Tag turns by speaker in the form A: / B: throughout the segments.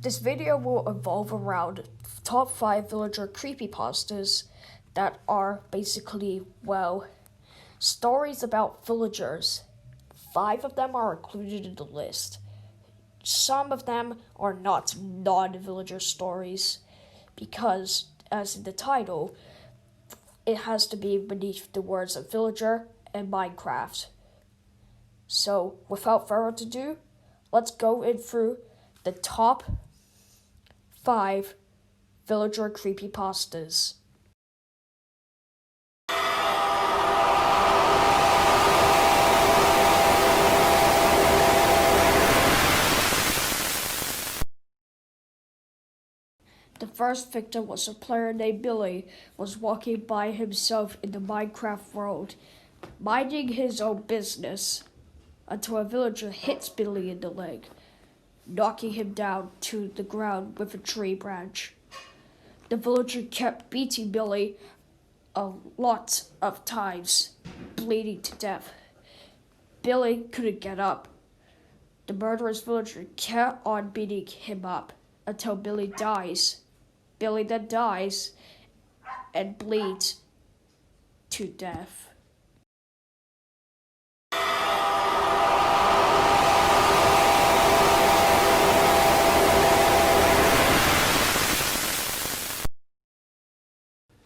A: This video will evolve around top 5 villager creepypastas that are basically, stories about villagers. 5 of them are included in the list. Some of them are not non-villager stories because, as in the title, it has to be beneath the words of villager and Minecraft. So, without further ado, let's go in through the top 5 villager creepypastas. The first victim was a player named Billy, was walking by himself in the Minecraft world, minding his own business, until a villager hits Billy in the leg, knocking him down to the ground with a tree branch. The villager kept beating Billy a lot of times, bleeding to death. Billy couldn't get up. The murderous villager kept on beating him up until Billy dies. Billy then dies and bleeds to death.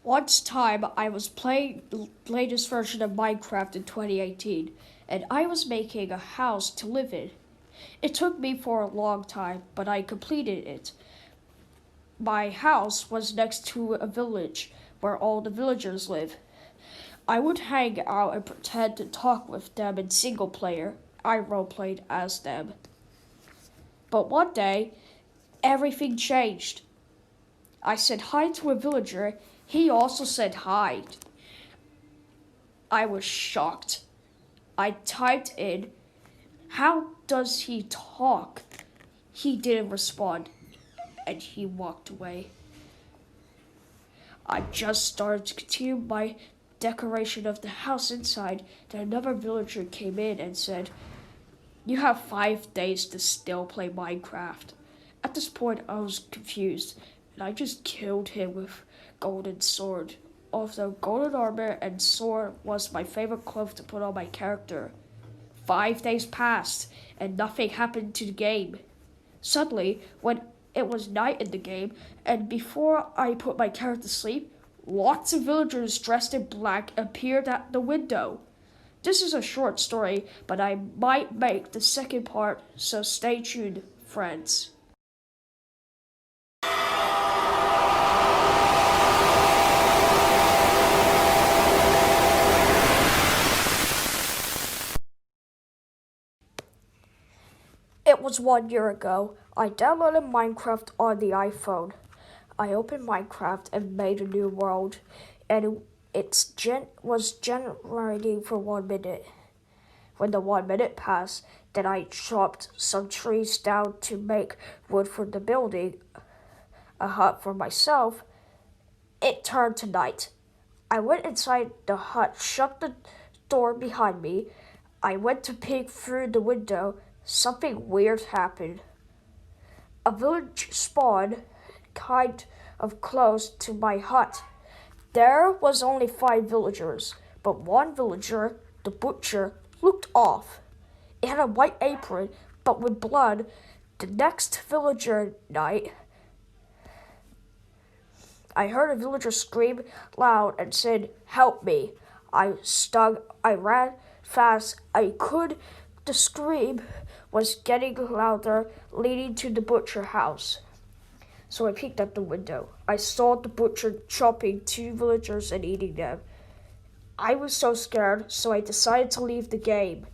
A: Once time, I was playing the latest version of Minecraft in 2018, and I was making a house to live in. It took me for a long time, but I completed it. My house was next to a village where all the villagers live. I would hang out and pretend to talk with them in single player. I roleplayed as them. But one day, everything changed. I said hi to a villager. He also said hi. I was shocked. I typed in, "How does he talk?" He didn't respond, and he walked away. I just started to continue my decoration of the house inside, then another villager came in and said, "You have 5 days to still play Minecraft." At this point, I was confused, and I just killed him with golden sword. Although golden armor and sword was my favorite clothes to put on my character. 5 days passed, and nothing happened to the game. Suddenly, when it was night in the game, and before I put my character to sleep, lots of villagers dressed in black appeared at the window. This is a short story, but I might make the second part, so stay tuned, friends. It was 1 year ago. I downloaded Minecraft on the iPhone. I opened Minecraft and made a new world, and it was generating for 1 minute. When the 1 minute passed, then I chopped some trees down to make wood for the building, a hut for myself. It turned to night. I went inside the hut, shut the door behind me. I went to peek through the window. Something weird happened. A village spawned kind of close to my hut. There was only 5 villagers, but one villager, the butcher, looked off. It had a white apron, but with blood. The next villager night, I heard a villager scream loud and said, "Help me." I ran fast. The scream was getting louder, leading to the butcher house. So I peeked at the window. I saw the butcher chopping 2 villagers and eating them. I was so scared, so I decided to leave the game.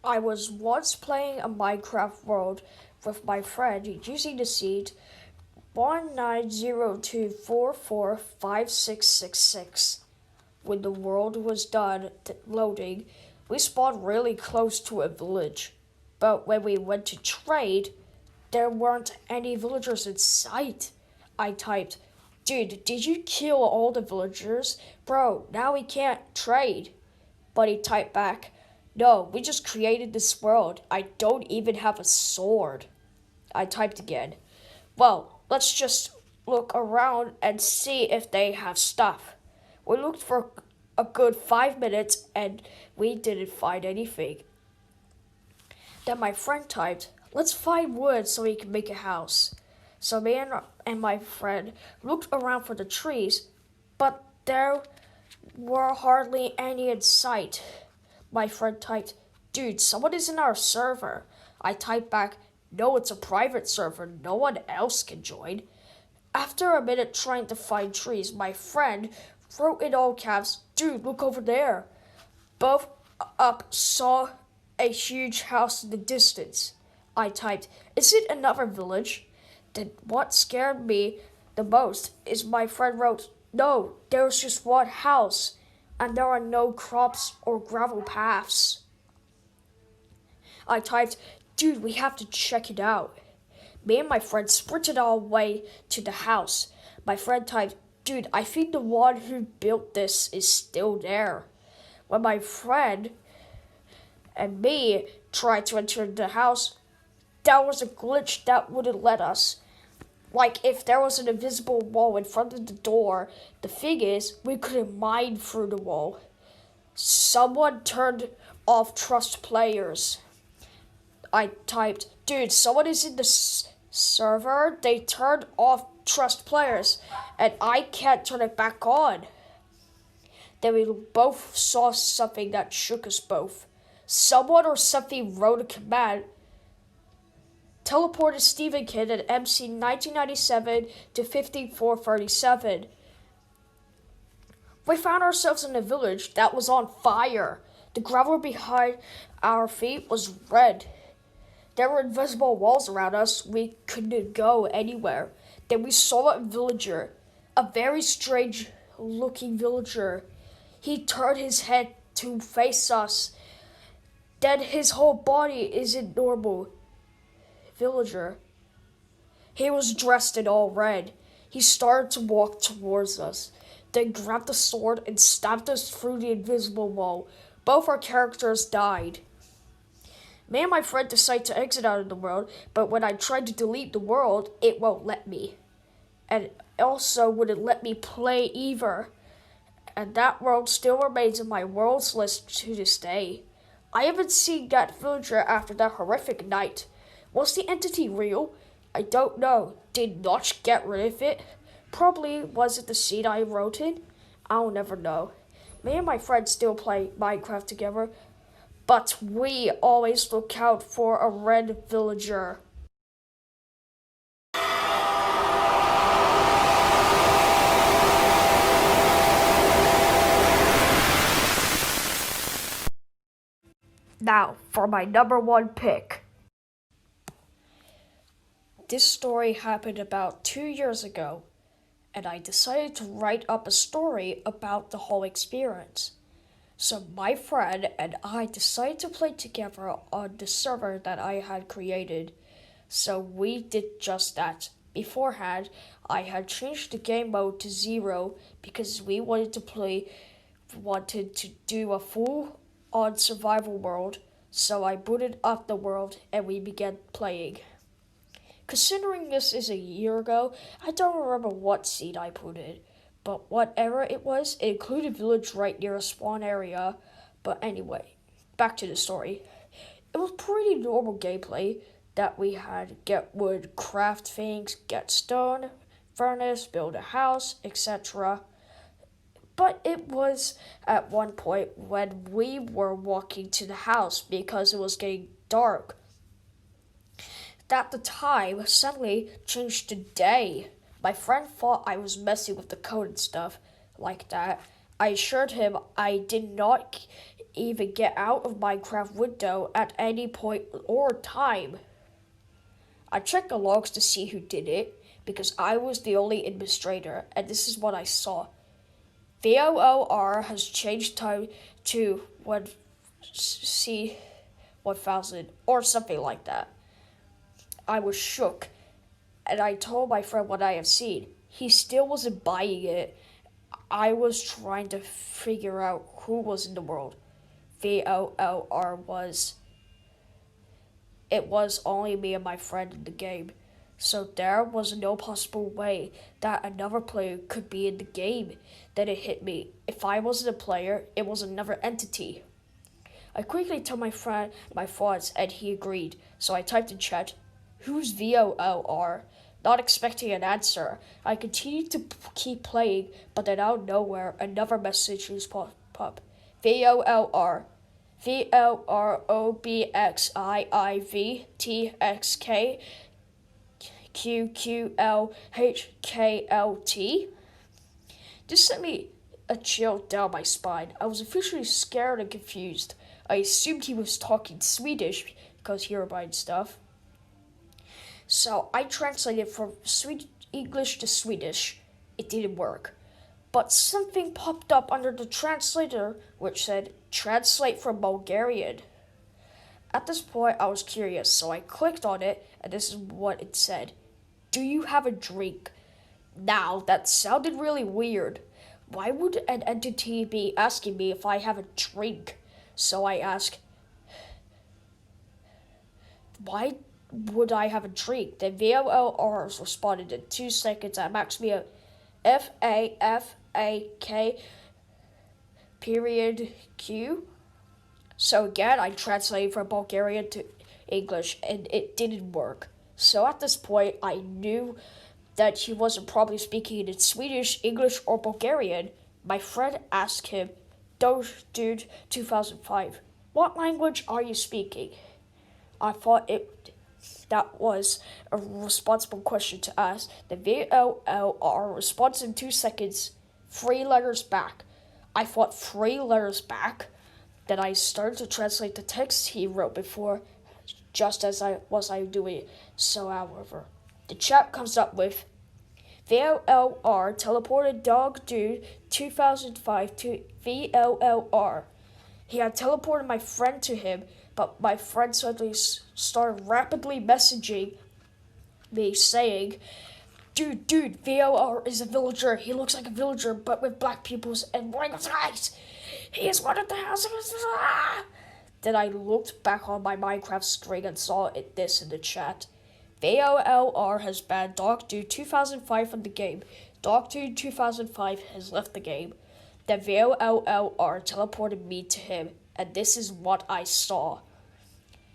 A: I was once playing a Minecraft world with my friend using the seed 1902445666. When the world was done loading, we spawned really close to a village. But when we went to trade, there weren't any villagers in sight. I typed, dude, did you kill all the villagers? Bro, now we can't trade. But he typed back, no, we just created this world. I don't even have a sword. I typed again, well, let's just look around and see if they have stuff. We looked for a good 5 minutes and we didn't find anything. Then my friend typed, let's find wood so we can make a house. So me and my friend looked around for the trees, but there were hardly any in sight. My friend typed, dude, someone is in our server. I typed back, no, it's a private server. No one else can join. After a minute trying to find trees, my friend wrote in all caps, dude, look over there. Both up saw a huge house in the distance. I typed, is it another village? Then what scared me the most is my friend wrote, no, there's just one house, and there are no crops or gravel paths. I typed, dude, we have to check it out. Me and my friend sprinted our way to the house. My friend typed, dude, I think the one who built this is still there. When my friend and me tried to enter the house, there was a glitch that wouldn't let us. Like if there was an invisible wall in front of the door, the thing is, we couldn't mine through the wall. Someone turned off trust players. I typed, dude, someone is in the server. They turned off trust players, and I can't turn it back on. Then we both saw something that shook us both. Someone or something wrote a command, teleported Stephen King at MC 1997 to 5437. We found ourselves in a village that was on fire. The gravel behind our feet was red. There were invisible walls around us. We couldn't go anywhere. Then we saw a villager, a very strange looking villager. He turned his head to face us. Then his whole body isn't normal. Villager. He was dressed in all red. He started to walk towards us, then grabbed a sword and stabbed us through the invisible wall. Both our characters died. Me and my friend decided to exit out of the world, but when I tried to delete the world, it won't let me. And it also wouldn't let me play either. And that world still remains in my worlds list to this day. I haven't seen that villager after that horrific night. Was the entity real? I don't know. Did Notch get rid of it? Probably was it the seed I wrote in? I'll never know. Me and my friends still play Minecraft together, but we always look out for a red villager. Now, for my number one pick. This story happened about 2 years ago, and I decided to write up a story about the whole experience. So my friend and I decided to play together on the server that I had created. So we did just that. Beforehand, I had changed the game mode to 0 because we wanted to do a full-on survival world. So I booted up the world and we began playing. Considering this is a year ago, I don't remember what seed I put in, but whatever it was, it included a village right near a spawn area. But anyway, back to the story. It was pretty normal gameplay that we had: get wood, craft things, get stone, furnace, build a house, etc. But it was at one point when we were walking to the house because it was getting dark that the time suddenly changed to day. My friend thought I was messing with the code and stuff like that. I assured him I did not even get out of Minecraft window at any point or time. I checked the logs to see who did it because I was the only administrator, and this is what I saw. VOOR has changed time to C1000 or something like that. I was shook, and I told my friend what I have seen. He still wasn't buying it. I was trying to figure out who was in the world. VOLR was. It was only me and my friend in the game. So there was no possible way that another player could be in the game. Then it hit me. If I wasn't a player, it was another entity. I quickly told my friend my thoughts and he agreed. So I typed in chat, "Who's VOLR?" Not expecting an answer. I continued to keep playing, but then out of nowhere, another message was pop up. VOLR. VLROBXIIVTXK QQLHKLT. This sent me a chill down my spine. I was officially scared and confused. I assumed he was talking Swedish because he reminds stuff. So I translated from English to Swedish. It didn't work. But something popped up under the translator which said, "Translate from Bulgarian." At this point, I was curious, so I clicked on it, and this is what it said. "Do you have a drink?" Now, that sounded really weird. Why would an entity be asking me if I have a drink? So I asked, "Why would I have a drink?" The VOLRs responded in 2 seconds and asked me a FAFAK period Q. So again, I translated from Bulgarian to English, and it didn't work. So at this point, I knew that he wasn't probably speaking in Swedish, English, or Bulgarian. My friend asked him, "Dude, 2005, what language are you speaking?" I thought that was a responsible question to ask. The VOLR responds in 2 seconds, 3 letters back. I thought 3 letters back. Then I started to translate the text he wrote before, just as I was doing it. So, however, the chat comes up with, VOLR teleported dog dude 2005 to VOLR. He had teleported my friend to him, but my friend suddenly started rapidly messaging me saying, Dude, VOR is a villager. He looks like a villager, but with black pupils and wearing eyes. He is one of the houses." Then I looked back on my Minecraft screen and saw this in the chat. VOLR has banned Dog Dude 2005 from the game. Dog Dude 2005 has left the game. Then VOLR teleported me to him, and this is what I saw.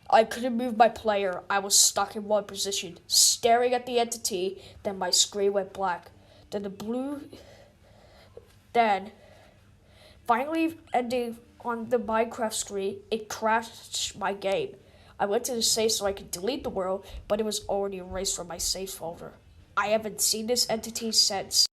A: I couldn't move my player. I was stuck in one position, staring at the entity. Then my screen went black. Then finally ending on the Minecraft screen, it crashed my game. I went to the save so I could delete the world, but it was already erased from my save folder. I haven't seen this entity since.